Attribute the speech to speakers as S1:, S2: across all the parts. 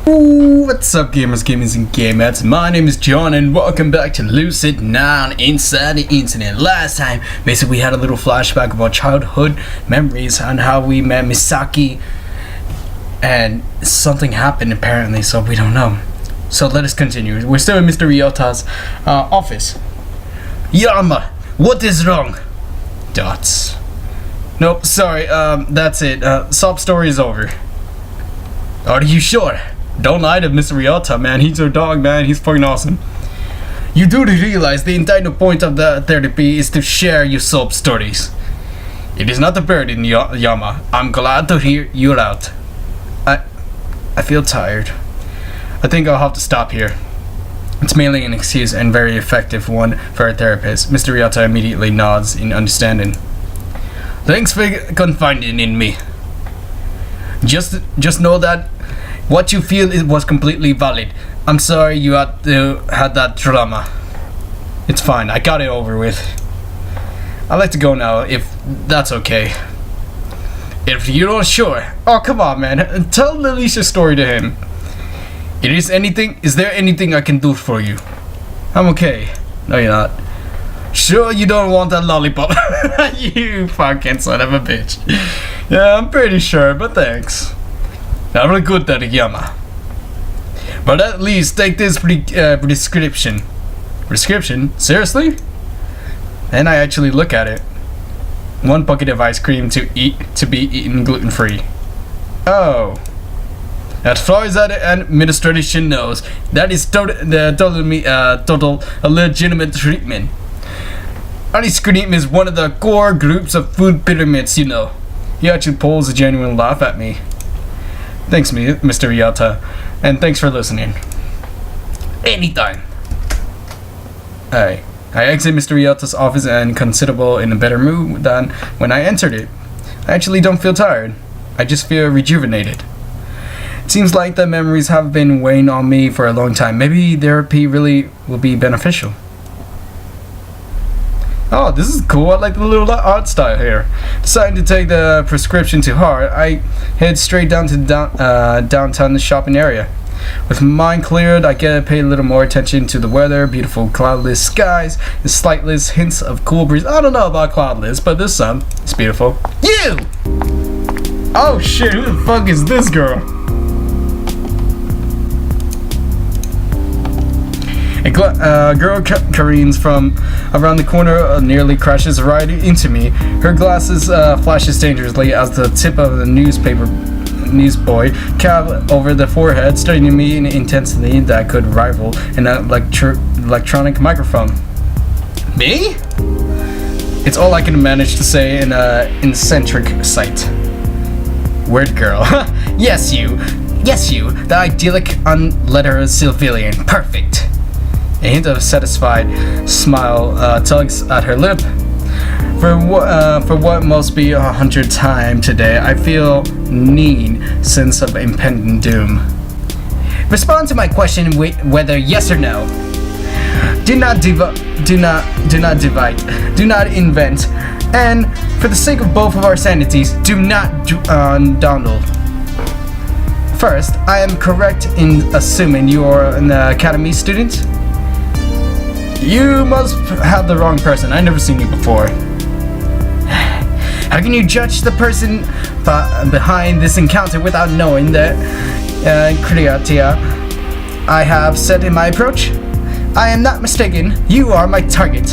S1: Ooh, what's up gamers, gamers, and gamettes? My name is John and welcome back to Lucid9 Inside the Internet. Last time, basically we had a little flashback of our childhood memories on how we met Misaki and something happened apparently, so we don't know. So let us continue. We're still in Mr. Ryota's office. Yama, what is wrong? Dots. Nope, sorry, that's it. Sob story is over. Are you sure? Don't lie to Mr. Ryota, man. He's your dog, man. He's fucking awesome. You do realize the entire point of the therapy is to share your sob stories. It is not a burden, Yama. I'm glad to hear you're out. I feel tired. I think I'll have to stop here. It's mainly an excuse and very effective one for a therapist. Mr. Ryota immediately nods in understanding. Thanks for confiding in me. Just know that what you feel was completely valid. I'm sorry you had that drama. It's fine, I got it over with. I'd like to go now, if that's okay. If you're not sure, oh come on man, tell Alicia's story to him. Is there anything I can do for you? I'm okay. No you're not. Sure you don't want that lollipop? You fucking son of a bitch. Yeah, I'm pretty sure, but thanks. Not really good at Yama. But at least take this prescription. Prescription? Seriously? And I actually look at it. 1 bucket of ice cream to be eaten gluten-free. Oh. As far as that administration knows, that is total legitimate treatment. Ice cream is one of the core groups of food pyramids, you know. He actually pulls a genuine laugh at me. Thanks, Mr. Ryota, and thanks for listening. Anytime. I exit Mr. Ryota's office and considerable in a better mood than when I entered it. I actually don't feel tired. I just feel rejuvenated. It seems like the memories have been weighing on me for a long time. Maybe therapy really will be beneficial. Oh, this is cool. I like the little art style here. Deciding to take the prescription to heart, I head straight down to downtown shopping area. With my mind cleared, I get to pay a little more attention to the weather, beautiful cloudless skies, the slightest hints of cool breeze. I don't know about cloudless, but this sun is beautiful. You! Oh shit, who the fuck is this girl? A girl careens from around the corner, nearly crashes right into me. Her glasses flashes dangerously as the tip of the newsboy cap over the forehead, studying me in intensity that could rival an electronic microphone. Me? It's all I can manage to say in an eccentric sight. Weird girl. Yes, you, the idyllic, unlettered civilian. Perfect. A hint of a satisfied smile tugs at her lip. For what must be 100 times today, I feel keen sense of impending doom. Respond to my question whether yes or no. Do not divide. Do not invent. And for the sake of both of our sanities, do not dawdle. First, I am correct in assuming you are an academy student? You must have the wrong person. I've never seen you before. How can you judge the person behind this encounter without knowing the criteria I have set in my approach? I am not mistaken. You are my target.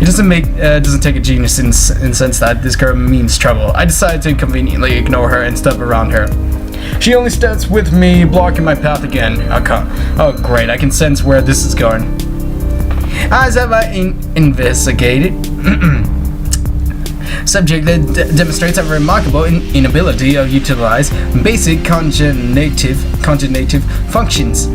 S1: It doesn't take a genius in sense that this girl means trouble. I decided to conveniently ignore her and step around her. She only steps with me, blocking my path again. Oh great, I can sense where this is going. As have I investigated, subject that demonstrates a remarkable inability to utilize basic cognitive functions.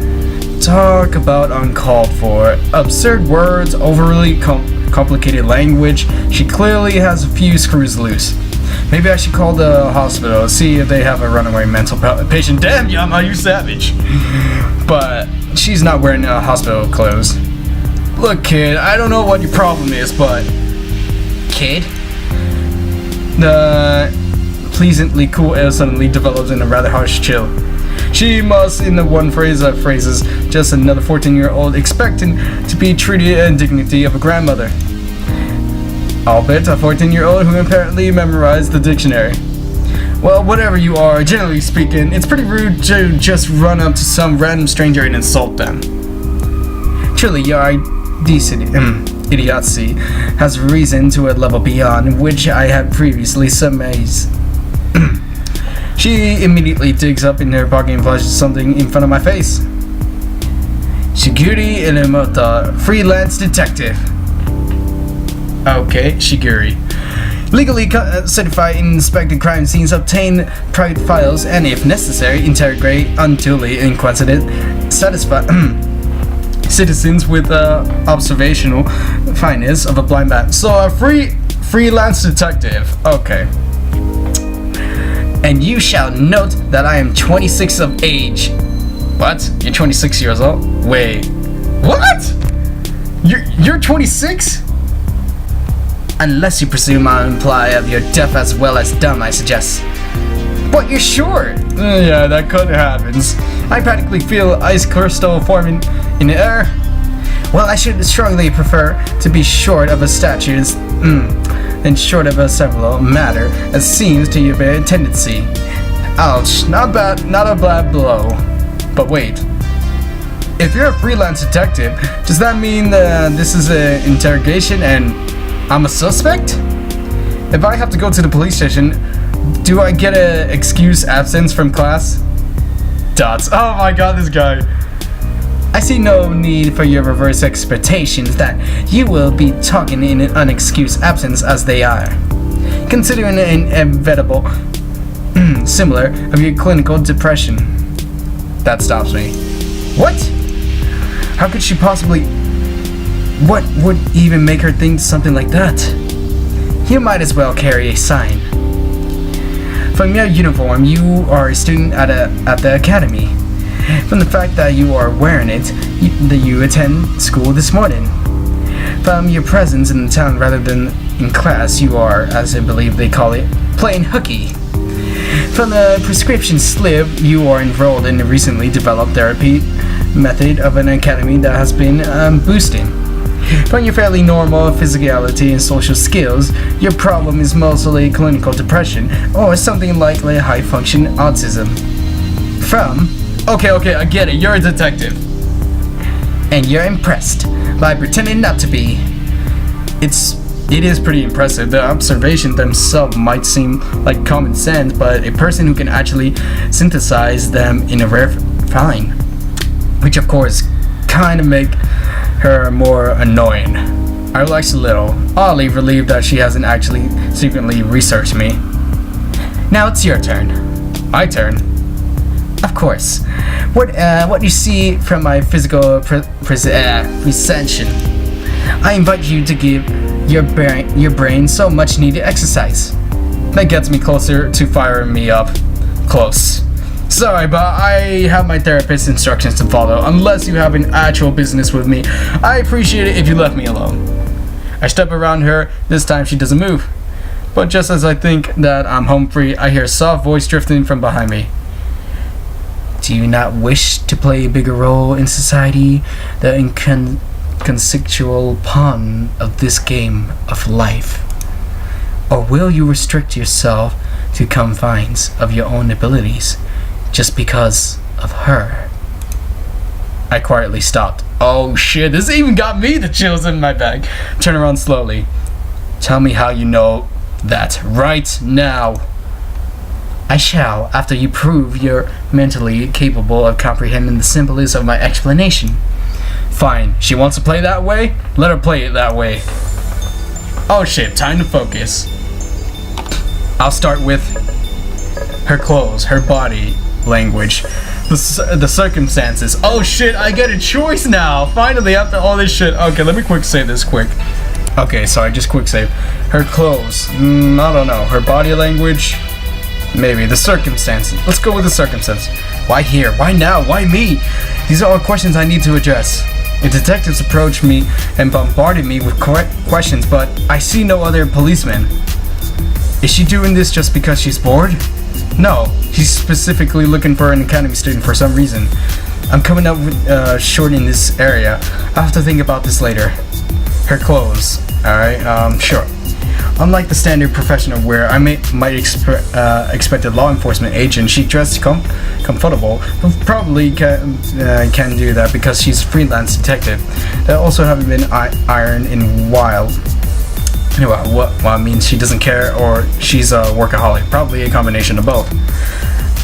S1: Talk about uncalled for. Absurd words, overly complicated language. She clearly has a few screws loose. Maybe I should call the hospital, see if they have a runaway mental patient. Damn, Yama, you savage. But she's not wearing hospital clothes. Look, kid, I don't know what your problem is, but... Kid? The pleasantly cool air suddenly develops in a rather harsh chill. She must, in the one phrase that phrases just another 14-year-old expecting to be treated in dignity of a grandmother. Albeit a 14-year-old who apparently memorized the dictionary. Well, whatever you are, generally speaking, it's pretty rude to just run up to some random stranger and insult them. Truly, your idiocy has risen to a level beyond which I had previously surmised. She immediately digs up in her pocket and flashes something in front of my face. Shiguri Inemota, freelance detective. Okay, Shiguri. Legally certify inspected crime scenes, obtain private files, and if necessary, interrogate unduly inquisitive, satisfy citizens with observational fineness of a blind man. So a freelance detective. Okay. And you shall note that I am 26 of age. What? You're 26 years old? Wait. What? You're 26? Unless you presume I'll imply of you're deaf as well as dumb, I suggest. But you're short! Yeah, that could happen. I practically feel ice crystal forming in the air. Well, I should strongly prefer to be short of a statue than short of a several matter, as seems to your very tendency. Ouch, not a bad blow. But wait. If you're a freelance detective, does that mean this is an interrogation and I'm a suspect? If I have to go to the police station, do I get an excuse absence from class? Dots. Oh my god, this guy. I see no need for your reverse expectations that you will be talking in an unexcused absence as they are. Considering an inevitable similar of your clinical depression. That stops me. What? How could she possibly... What would even make her think something like that? You might as well carry a sign. From your uniform, you are a student at the academy. From the fact that you are wearing it, you attend school this morning. From your presence in the town rather than in class, you are, as I believe they call it, playing hooky. From the prescription slip, you are enrolled in a recently developed therapy method of an academy that has been boosting. From your fairly normal physicality and social skills, your problem is mostly clinical depression or something like high-function autism. From... Okay, I get it, you're a detective. And you're impressed by pretending not to be. It is pretty impressive. The observations themselves might seem like common sense, but a person who can actually synthesize them in a rare find, which of course kind of make her more annoying. I relax a little, oddly relieved that she hasn't actually secretly researched me. Now it's your turn. My turn? Of course. What you see from my physical presentation, I invite you to give your brain so much needed exercise. That gets me closer to firing me up. Close. Sorry, but I have my therapist's instructions to follow. Unless you have an actual business with me, I appreciate it if you left me alone. I step around her. This time she doesn't move. But just as I think that I'm home free, I hear a soft voice drifting from behind me. Do you not wish to play a bigger role in society, the inconsequential pawn of this game of life? Or will you restrict yourself to confines of your own abilities just because of her? I quietly stopped. Oh shit, this even got me the chills in my back. Turn around slowly. Tell me how you know that right now. I shall, after you prove you're mentally capable of comprehending the simplest of my explanation. Fine, she wants to play that way? Let her play it that way. Oh shit, time to focus. I'll start with her clothes, her body language, the circumstances. Oh shit, I get a choice now! Finally, after all this shit. Okay, let me quick save this quick. Okay, sorry, just quick save. Her clothes, I don't know. Her body language, maybe. The circumstances. Let's go with the circumstances. Why here? Why now? Why me? These are all questions I need to address. The detectives approached me and bombarded me with questions, but I see no other policemen. Is she doing this just because she's bored? No, she's specifically looking for an academy student for some reason. I'm coming up with short in this area. I'll have to think about this later. Her clothes. Alright, sure. Unlike the standard professional wear, I might expect a law enforcement agent, she dressed comfortable, but probably can do that because she's a freelance detective. That also haven't been ironed in a while. Anyway, what means she doesn't care or she's a workaholic. Probably a combination of both.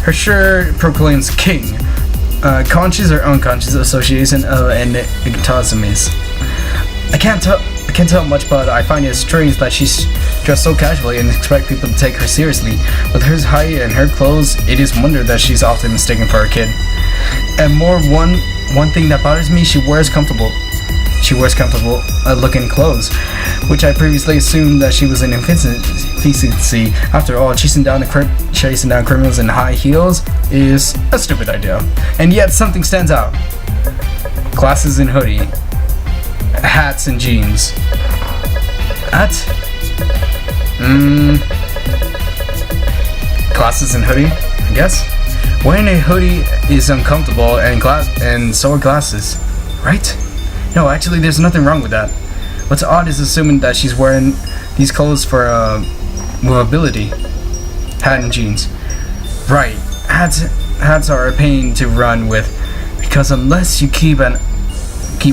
S1: Her shirt proclaims king. Conscious or unconscious association of enigmatisms. I can't tell much, but I find it strange that she's dressed so casually and expect people to take her seriously. With her height and her clothes, it is wonder that she's often mistaken for a kid. And one thing that bothers me, she wears comfortable looking clothes, which I previously assumed that she was an inefficiency. After all, chasing down criminals in high heels is a stupid idea. And yet something stands out. Glasses and hoodie. Hats and jeans. Glasses and hoodie, I guess. Wearing a hoodie is uncomfortable and so are glasses, right? No, actually there's nothing wrong with that. What's odd is assuming that she's wearing these clothes for mobility. Hat and jeans. Right, hats are a pain to run with because unless you keep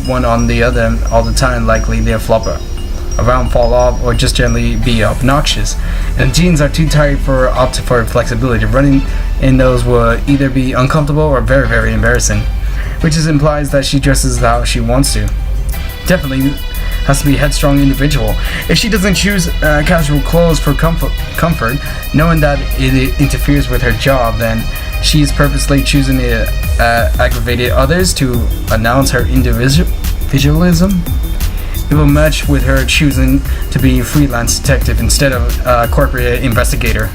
S1: one on the other all the time, likely they'll flop around, fall off, or just generally be obnoxious. And jeans are too tight for flexibility. Running in those would either be uncomfortable or very, very embarrassing, which implies that she dresses how she wants to. Definitely has to be a headstrong individual. If she doesn't choose casual clothes for comfort, knowing that it interferes with her job, then she is purposely choosing to aggravate others to announce her individualism. It will match with her choosing to be a freelance detective instead of a corporate investigator.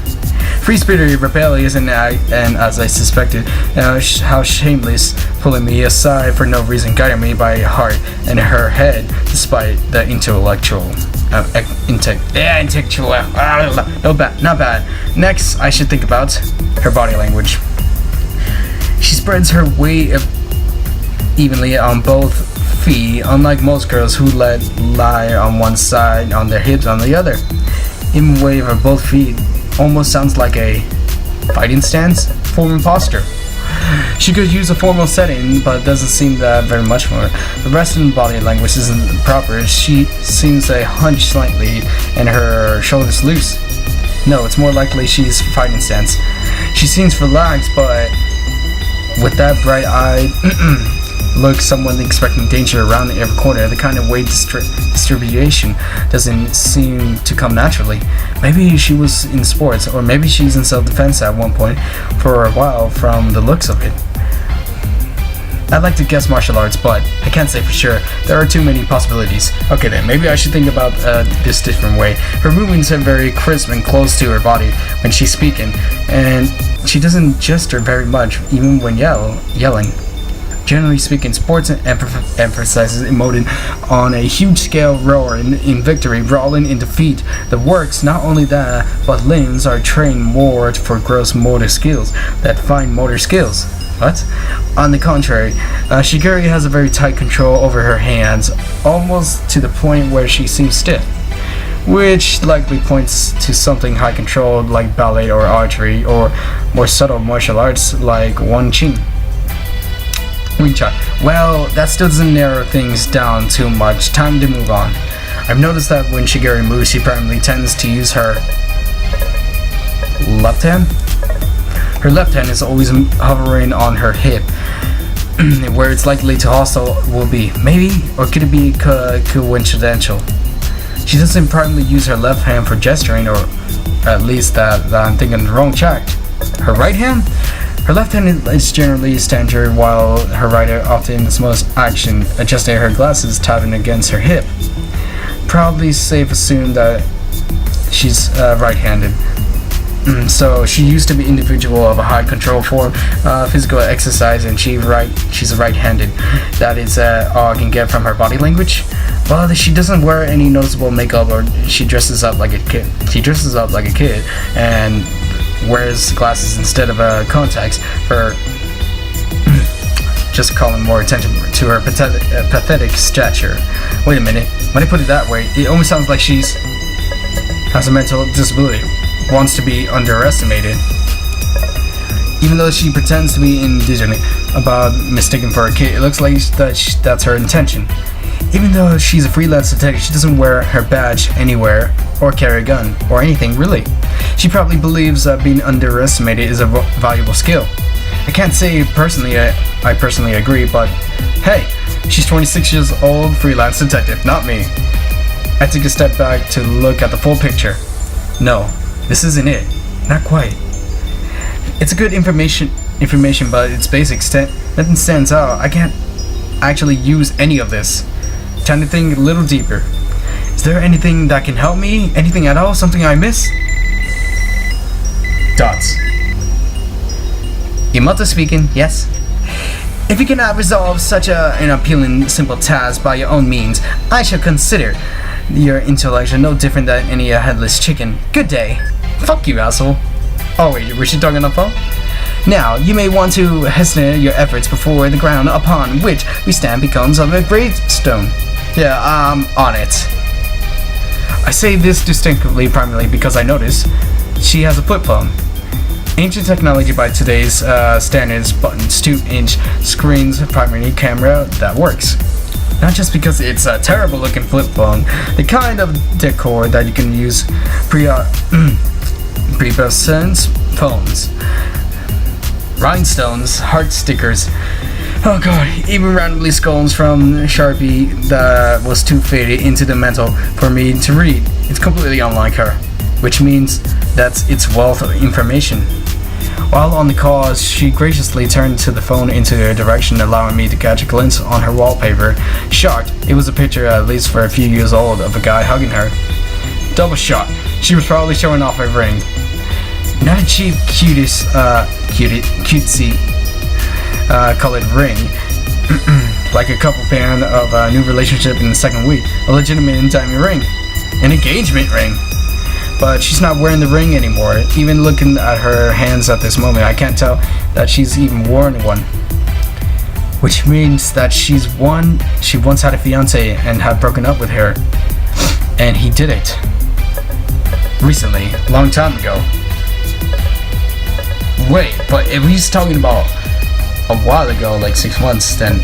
S1: Free-spirited, rebellious, and as I suspected, how shameless, pulling me aside for no reason, guiding me by heart and her head, despite the intellectual. Not bad. Next, I should think about her body language. She spreads her weight evenly on both feet, unlike most girls who lie on one side, on their hips on the other. Even weight of both feet almost sounds like a fighting stance, formal posture. She could use a formal setting, but doesn't seem that very much for her. The rest of the body language isn't proper. She seems to hunch slightly and her shoulders loose. No, it's more likely she's fighting stance. She seems relaxed, but with that bright-eyed look, someone expecting danger around every corner, the kind of weight distribution doesn't seem to come naturally. Maybe she was in sports, or maybe she's in self-defense at one point for a while from the looks of it. I'd like to guess martial arts, but I can't say for sure. There are too many possibilities. Okay then, maybe I should think about this different way. Her movements are very crisp and close to her body when she's speaking, and she doesn't gesture very much, even when yelling. Generally speaking, sports emphasizes emoting on a huge scale, roaring in victory, brawling in defeat. The works, not only that, but limbs are trained more for gross motor skills that fine motor skills. What? On the contrary, Shigeri has a very tight control over her hands, almost to the point where she seems stiff, which likely points to something high controlled like ballet or archery, or more subtle martial arts like Wing Chun. Well, that still doesn't narrow things down too much. Time to move on. I've noticed that when Shigeri moves, she primarily tends to use her left hand. Her left hand is always hovering on her hip, where it's likely to hostile will be. Maybe, or could it be coincidental? She doesn't primarily use her left hand for gesturing, or at least that I'm thinking the wrong track. Her right hand? Her left hand is generally standard, while her right often is most action, adjusting her glasses, tapping against her hip. Probably safe assume that she's right-handed. So she used to be individual of a high control form, physical exercise, and she's right-handed. That is all I can get from her body language. Well, she doesn't wear any noticeable makeup, or she dresses up like a kid. And wears glasses instead of contacts for just calling more attention to her pathetic stature. Wait a minute, when I put it that way, it almost sounds like she's has a mental disability, wants to be underestimated. Even though she pretends to be indignant about mistaken for a kid, it looks like that's her intention. Even though she's a freelance detective, she doesn't wear her badge anywhere or carry a gun or anything really. She probably believes that being underestimated is a valuable skill. I can't say personally I personally agree, but hey, she's 26 years old, freelance detective, not me. I took a step back to look at the full picture. No, this isn't it. Not quite. It's a good information, but its basic nothing stands out. I can't actually use any of this. Time to think a little deeper. Is there anything that can help me? Anything at all? Something I miss? Dots. Yamato speaking, yes? If you cannot resolve such an appealing, simple task by your own means, I shall consider your intellect no different than any headless chicken. Good day. Fuck you, asshole. Oh wait, was she talking on the phone? Now, you may want to hasten your efforts before the ground upon which we stand becomes of a gravestone. Yeah, I'm on it. I say this distinctly primarily because I notice she has a flip phone. Ancient technology by today's standards, buttons, 2-inch screens, primary camera that works. Not just because it's a terrible looking flip phone, the kind of decor that you can use pre-obsolescence phones. Rhinestones, heart stickers. Oh god, even randomly skulls from Sharpie that was too faded into the metal for me to read. It's completely unlike her, which means that's its wealth of information. While on the call, she graciously turned to the phone into her direction, allowing me to catch a glimpse on her wallpaper. Shocked, it was a picture, at least for a few years old, of a guy hugging her. Double shot. She was probably showing off her ring. Not a cheap, cutesy colored ring, like a couple fan of a new relationship in the second week. A legitimate diamond ring, an engagement ring. But she's not wearing the ring anymore. Even looking at her hands at this moment, I can't tell that she's even worn one. Which means that she once had a fiance and had broken up with her, and he did it recently, a long time ago. Wait, but if he's talking about a while ago, like 6 months, then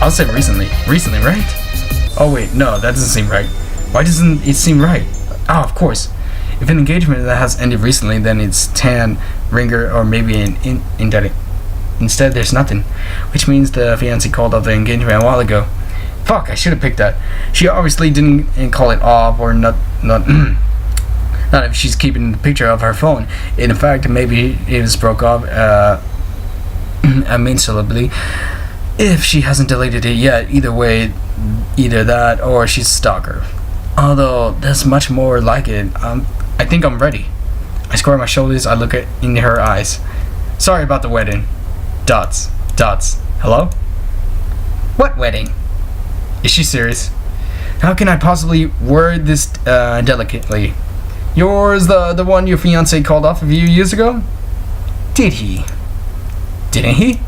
S1: I'll say recently. Recently, right? Oh wait, no, that doesn't seem right. Why doesn't it seem right? Oh, of course. If an engagement that has ended recently, then it's tan, ringer, or maybe an indebted. Instead, there's nothing, which means the fiancé called off the engagement a while ago. Fuck, I should have picked that. She obviously didn't call it off, or not if she's keeping the picture of her phone. In fact, maybe it was broke off amicably if she hasn't deleted it yet. Either way, either that or she's a stalker. Although there's much more like it. I think I'm ready. I square my shoulders. I look in her eyes. Sorry about the wedding. Dots. Hello? What wedding? Is she serious? How can I possibly word this delicately? Yours, the one your fiancé called off a few years ago? Did he? Didn't he?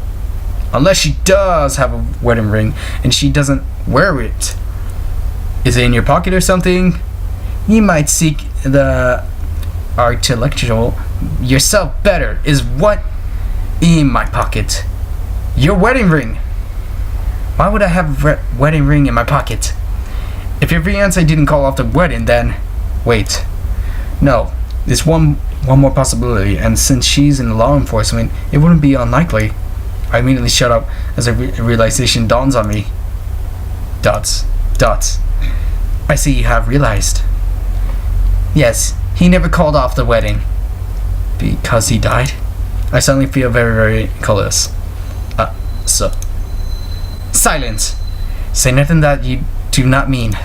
S1: Unless she does have a wedding ring and she doesn't wear it. Is it in your pocket or something? You might seek the intellectual yourself better. Is what in my pocket? Your wedding ring. Why would I have a wedding ring in my pocket? If your fiancé didn't call off the wedding, then wait. No, there's one more possibility, and since she's in law enforcement, it wouldn't be unlikely. I immediately shut up as a realization dawns on me. Dots. I see you have realized. Yes, he never called off the wedding. Because he died? I suddenly feel very, very colorless. So. Silence! Say nothing that you do not mean.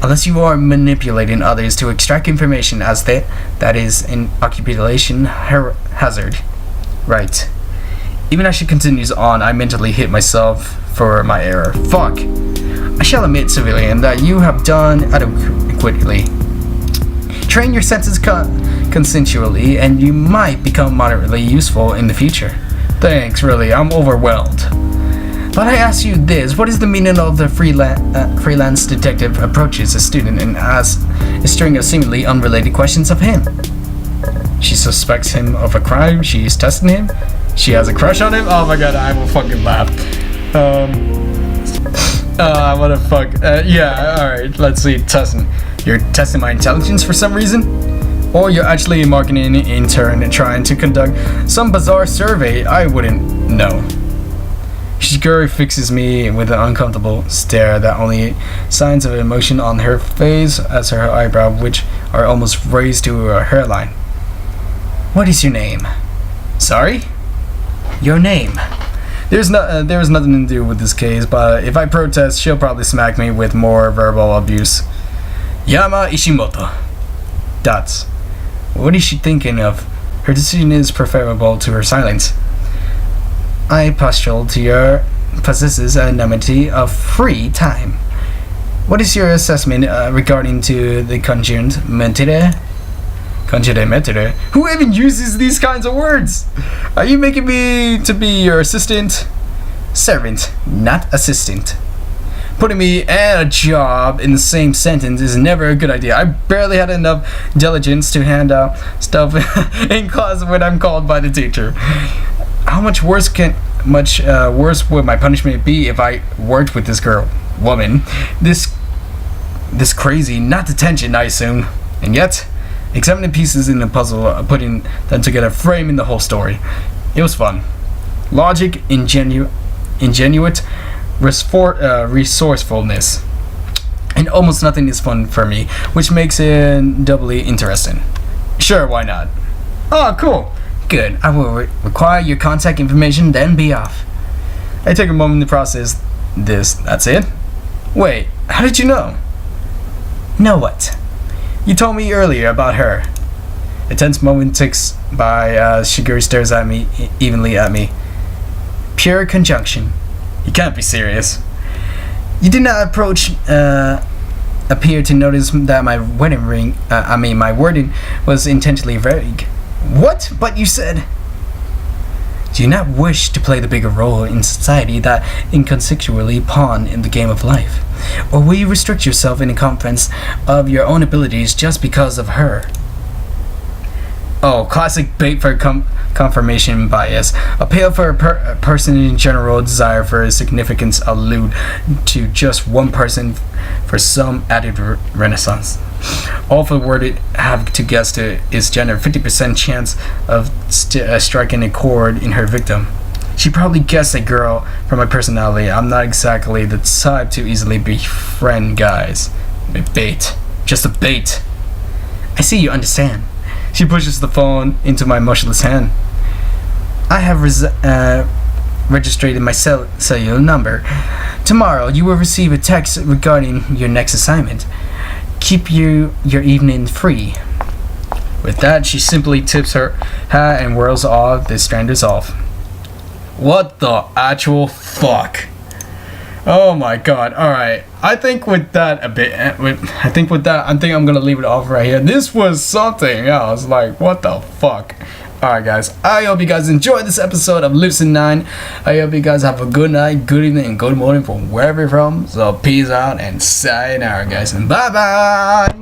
S1: Unless you are manipulating others to extract information as that is an occupation hazard. Right. Even as she continues on, I mentally hit myself for my error. Fuck. I shall admit, civilian, that you have done adequately. Train your senses consensually, and you might become moderately useful in the future. Thanks, really, I'm overwhelmed. But I ask you this, what is the meaning of the freelance detective approaches a student and asks a string of seemingly unrelated questions of him? She suspects him of a crime, she is testing him, she has a crush on him. Oh my god, I will fucking laugh. What the fuck? Yeah, alright, let's see, testing. You're testing my intelligence for some reason? Or you're actually a marketing intern and trying to conduct some bizarre survey I wouldn't know. Shiguri fixes me with an uncomfortable stare that only signs of emotion on her face as her eyebrow, which are almost raised to her hairline. What is your name? Sorry? Your name. There was nothing to do with this case, but if I protest, she'll probably smack me with more verbal abuse. Yama Ishimoto. Dots. What is she thinking of? Her decision is preferable to her silence. I postulate your possesses an anonymity of free time. What is your assessment regarding to the conjunct mentere? Conjunct mentere? Who even uses these kinds of words? Are you making me to be your assistant? Servant, not assistant. Putting me and a job in the same sentence is never a good idea. I barely had enough diligence to hand out stuff in class when I'm called by the teacher. How much worse would my punishment be if I worked with this woman? This crazy, not detention, I assume. And yet, examining pieces in the puzzle, putting them together, framing the whole story. It was fun. Logic, ingenuity, resourcefulness. And almost nothing is fun for me, which makes it doubly interesting. Sure, why not? Oh, cool. Good. I will require your contact information, then be off. I take a moment to process this. That's it? Wait, how did you know? Know what? You told me earlier about her. A tense moment ticks by. Shiguri stares at me, evenly at me. Pure conjunction. You can't be serious. You did not appear to notice that my my wording was intentionally vague. What? But you said... Do you not wish to play the bigger role in society that inconsequentially pawn in the game of life? Or will you restrict yourself in the confidence of your own abilities just because of her? Oh, classic bait for confirmation bias. Appeal for a person in general, desire for significance allude to just one person for some added renaissance. All the worded have to guess to is gender, 50% chance of striking a chord in her victim. She probably guessed a girl from my personality. I'm not exactly the type to easily befriend guys. A bait. Just a bait. I see you understand. She pushes the phone into my motionless hand. I have registered my cellular number. Tomorrow you will receive a text regarding your next assignment. Keep your evening free. With that, she simply tips her hat and whirls off. The stranders off. What the actual fuck? Oh my god. Alright. I think with that I'm gonna leave it off right here. This was something else. Like, what the fuck? Alright guys, I hope you guys enjoyed this episode of Lucid9. I hope you guys have a good night, good evening, and good morning from wherever you're from. So peace out and sayonara guys, and bye bye!